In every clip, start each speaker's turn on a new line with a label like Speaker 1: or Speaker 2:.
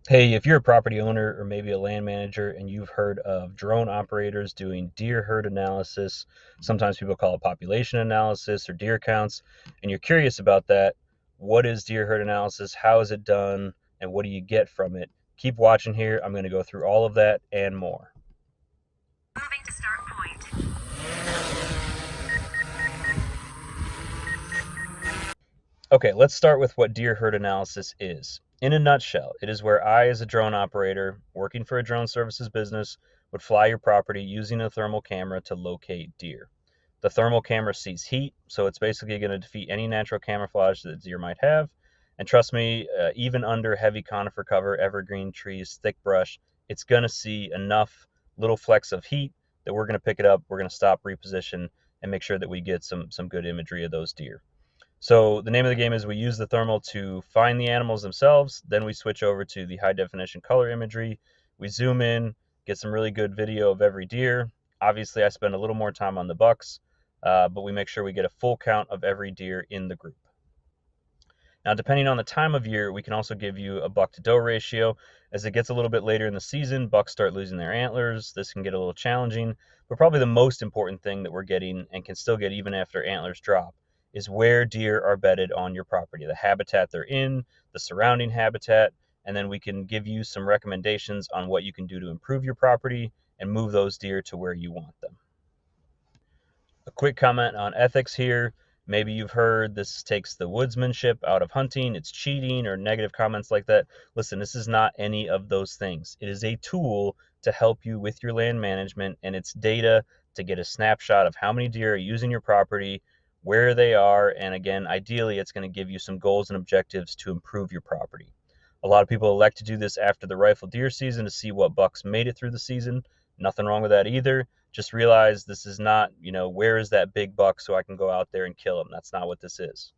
Speaker 1: Hey, if you're a property owner or maybe a land manager and you've heard of drone operators doing deer herd analysis, sometimes people call it population analysis or deer counts, and you're curious about that, what is deer herd analysis? How is it done? And what do you get from it? Keep watching here. I'm going to go through all of that and more.
Speaker 2: Moving to start point.
Speaker 1: Okay, let's start with what deer herd analysis is. In a nutshell, it is where I, as a drone operator working for a drone services business, would fly your property using a thermal camera to locate deer. The thermal camera sees heat, so it's basically going to defeat any natural camouflage that deer might have. And trust me, even under heavy conifer cover, evergreen trees, thick brush, it's going to see enough little flecks of heat that we're going to pick it up, we're going to stop, reposition, and make sure that we get some good imagery of those deer. So the name of the game is we use the thermal to find the animals themselves. Then we switch over to the high definition color imagery. We zoom in, get some really good video of every deer. Obviously, I spend a little more time on the bucks, but we make sure we get a full count of every deer in the group. Now, depending on the time of year, we can also give you a buck to doe ratio. As it gets a little bit later in the season, bucks start losing their antlers. This can get a little challenging, but probably the most important thing that we're getting and can still get even after antlers drop is where deer are bedded on your property, the habitat they're in, the surrounding habitat, and then we can give you some recommendations on what you can do to improve your property and move those deer to where you want them. A quick comment on ethics here. Maybe you've heard this takes the woodsmanship out of hunting, it's cheating, or negative comments like that. Listen, this is not any of those things. It is a tool to help you with your land management, and it's data to get a snapshot of how many deer are using your property, where they are, and again, ideally, it's going to give you some goals and objectives to improve your property. A lot of people elect to do this after the rifle deer season to see what bucks made it through the season. Nothing wrong with that either. Just realize this is not, where is that big buck so I can go out there and kill him. That's not what this is.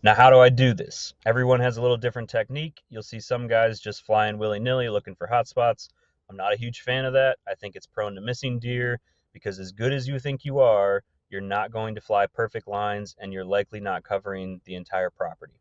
Speaker 1: Now, how do I do this? Everyone has a little different technique. You'll see some guys just flying willy nilly looking for hot spots. I'm not a huge fan of that. I think it's prone to missing deer because, as good as you think you are, you're not going to fly perfect lines and you're likely not covering the entire property.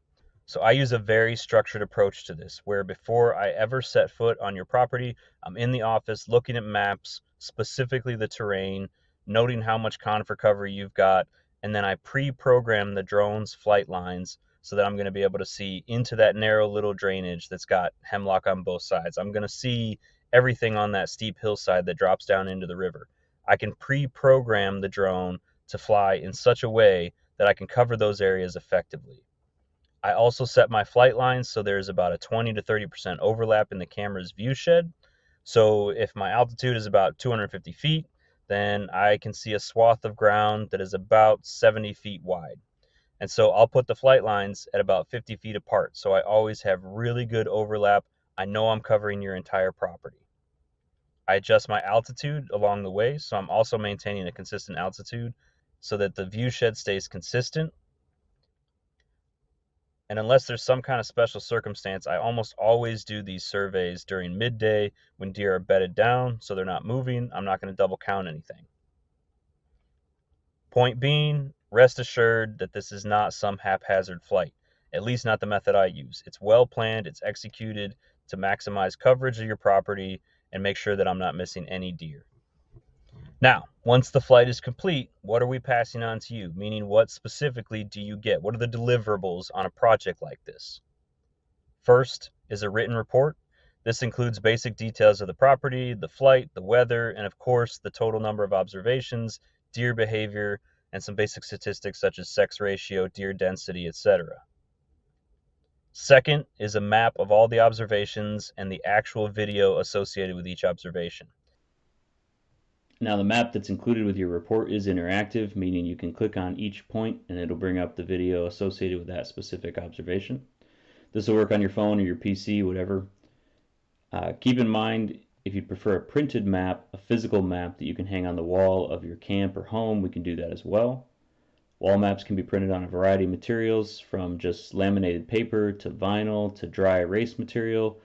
Speaker 1: So I use a very structured approach to this, where before I ever set foot on your property, I'm in the office looking at maps, specifically the terrain, noting how much conifer cover you've got, and then I pre-program the drone's flight lines so that I'm going to be able to see into that narrow little drainage that's got hemlock on both sides. I'm going to see everything on that steep hillside that drops down into the river. I can pre-program the drone to fly in such a way that I can cover those areas effectively. I also set my flight lines so there's about a 20 to 30% overlap in the camera's view shed. So if my altitude is about 250 feet, then I can see a swath of ground that is about 70 feet wide. And so I'll put the flight lines at about 50 feet apart. So I always have really good overlap. I know I'm covering your entire property. I adjust my altitude along the way. So I'm also maintaining a consistent altitude so that the view shed stays consistent. And unless there's some kind of special circumstance, I almost always do these surveys during midday when deer are bedded down so they're not moving. I'm not going to double count anything. Point being, rest assured that this is not some haphazard flight, at least not the method I use. It's well planned, it's executed to maximize coverage of your property and make sure that I'm not missing any deer. Now, once the flight is complete, what are we passing on to you? Meaning, what specifically do you get? What are the deliverables on a project like this? First is a written report. This includes basic details of the property, the flight, the weather, and of course, the total number of observations, deer behavior, and some basic statistics such as sex ratio, deer density, etc. Second is a map of all the observations and the actual video associated with each observation.
Speaker 3: Now the map that's included with your report is interactive, meaning you can click on each point and it'll bring up the video associated with that specific observation. This will work on your phone or your PC, whatever. Keep in mind, if you'd prefer a printed map, a physical map that you can hang on the wall of your camp or home, we can do that as well. Wall maps can be printed on a variety of materials, from just laminated paper to vinyl to dry erase material.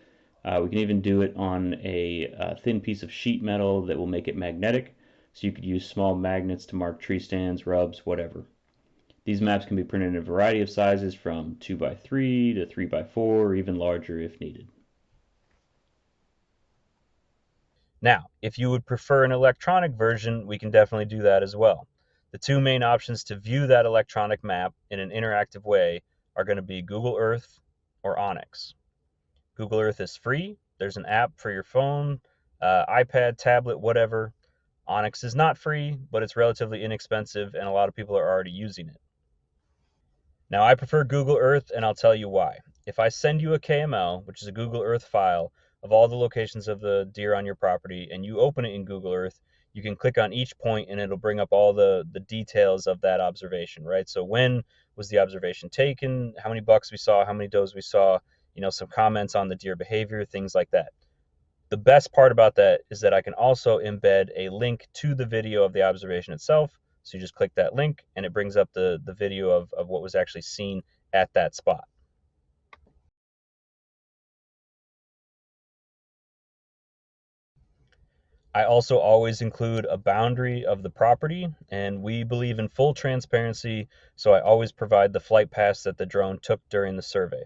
Speaker 3: We can even do it on a thin piece of sheet metal that will make it magnetic, so you could use small magnets to mark tree stands, rubs, whatever. These maps can be printed in a variety of sizes from 2x3 to 3x4 or even larger if needed.
Speaker 1: Now, if you would prefer an electronic version, we can definitely do that as well. The two main options to view that electronic map in an interactive way are going to be Google Earth or Onyx. Google Earth is free. There's an app for your phone, iPad, tablet, whatever. Onyx is not free, but it's relatively inexpensive, and a lot of people are already using it. Now, I prefer Google Earth, and I'll tell you why. If I send you a KML, which is a Google Earth file of all the locations of the deer on your property, and you open it in Google Earth, you can click on each point and it'll bring up all the details of that observation, right? So when was the observation taken, how many bucks we saw, how many does we saw, some comments on the deer behavior, things like that. The best part about that is that I can also embed a link to the video of the observation itself. So you just click that link and it brings up the video of what was actually seen at that spot. I also always include a boundary of the property, and we believe in full transparency, so I always provide the flight paths that the drone took during the survey.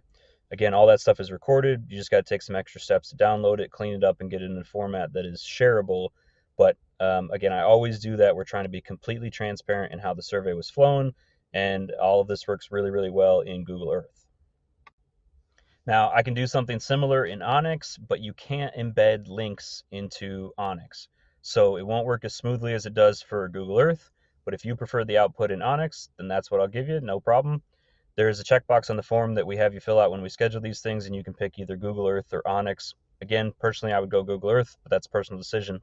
Speaker 1: Again, all that stuff is recorded. You just got to take some extra steps to download it, clean it up, and get it in a format that is shareable. But again, I always do that. We're trying to be completely transparent in how the survey was flown, and all of this works really, really well in Google Earth. Now, I can do something similar in Onyx, but you can't embed links into Onyx. So it won't work as smoothly as it does for Google Earth, but if you prefer the output in Onyx, then that's what I'll give you, no problem. There's a checkbox on the form that we have you fill out when we schedule these things, and you can pick either Google Earth or Onyx. Again, personally, I would go Google Earth, but that's a personal decision.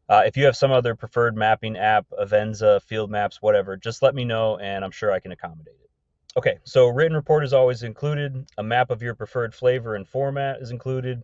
Speaker 1: If you have some other preferred mapping app, Avenza, Field Maps, whatever, just let me know, and I'm sure I can accommodate it. Okay, so written report is always included. A map of your preferred flavor and format is included.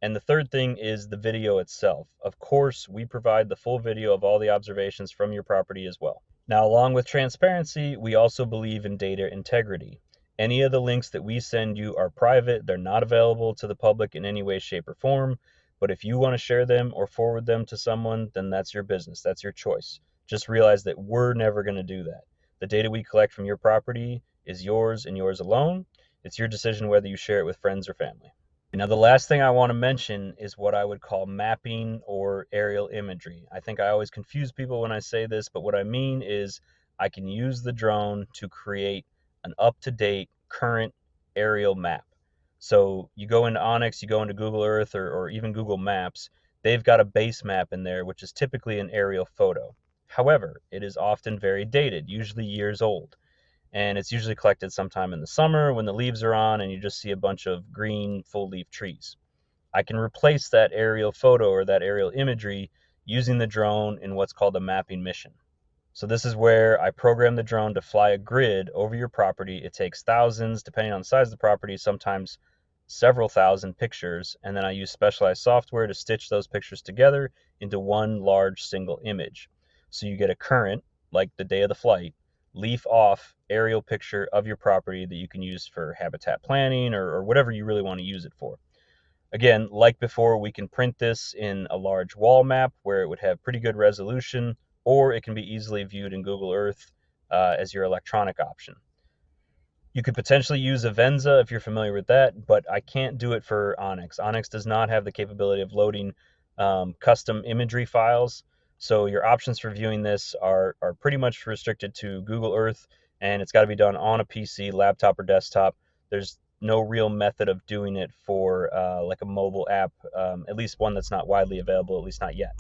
Speaker 1: And the third thing is the video itself. Of course, we provide the full video of all the observations from your property as well. Now, along with transparency, we also believe in data integrity. Any of the links that we send you are private. They're not available to the public in any way, shape, or form. But if you want to share them or forward them to someone, then that's your business. That's your choice. Just realize that we're never going to do that. The data we collect from your property is yours and yours alone. It's your decision whether you share it with friends or family. Now, the last thing I want to mention is what I would call mapping or aerial imagery. I think I always confuse people when I say this, but what I mean is I can use the drone to create an up-to-date current aerial map. So you go into Onyx, you go into Google Earth or even Google Maps, they've got a base map in there, which is typically an aerial photo. However, it is often very dated, usually years old, and it's usually collected sometime in the summer when the leaves are on and you just see a bunch of green full leaf trees. I can replace that aerial photo or that aerial imagery using the drone in what's called a mapping mission. So this is where I program the drone to fly a grid over your property. It takes thousands, depending on the size of the property, sometimes several thousand pictures, and then I use specialized software to stitch those pictures together into one large single image. So you get a current, like the day of the flight, leaf off aerial picture of your property that you can use for habitat planning or whatever you really want to use it for. Again, like before, we can print this in a large wall map where it would have pretty good resolution, or it can be easily viewed in Google Earth as your electronic option. You could potentially use Avenza if you're familiar with that, but I can't do it for Onyx. Onyx does not have the capability of loading custom imagery files. So your options for viewing this are pretty much restricted to Google Earth, and it's got to be done on a PC, laptop, or desktop. There's no real method of doing it for like a mobile app, at least one that's not widely available, at least not yet.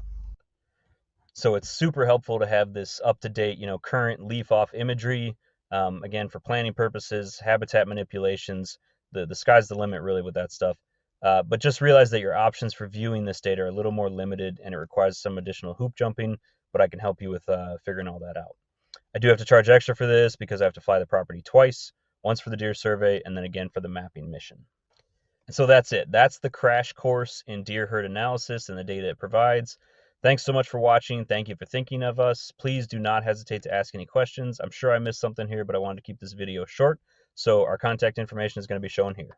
Speaker 1: So it's super helpful to have this up-to-date, current leaf-off imagery. Again, for planning purposes, habitat manipulations, the sky's the limit really with that stuff. But just realize that your options for viewing this data are a little more limited and it requires some additional hoop jumping, but I can help you with figuring all that out. I do have to charge extra for this because I have to fly the property twice, once for the deer survey and then again for the mapping mission. And so that's it. That's the crash course in deer herd analysis and the data it provides. Thanks so much for watching. Thank you for thinking of us. Please do not hesitate to ask any questions. I'm sure I missed something here, but I wanted to keep this video short. So our contact information is going to be shown here.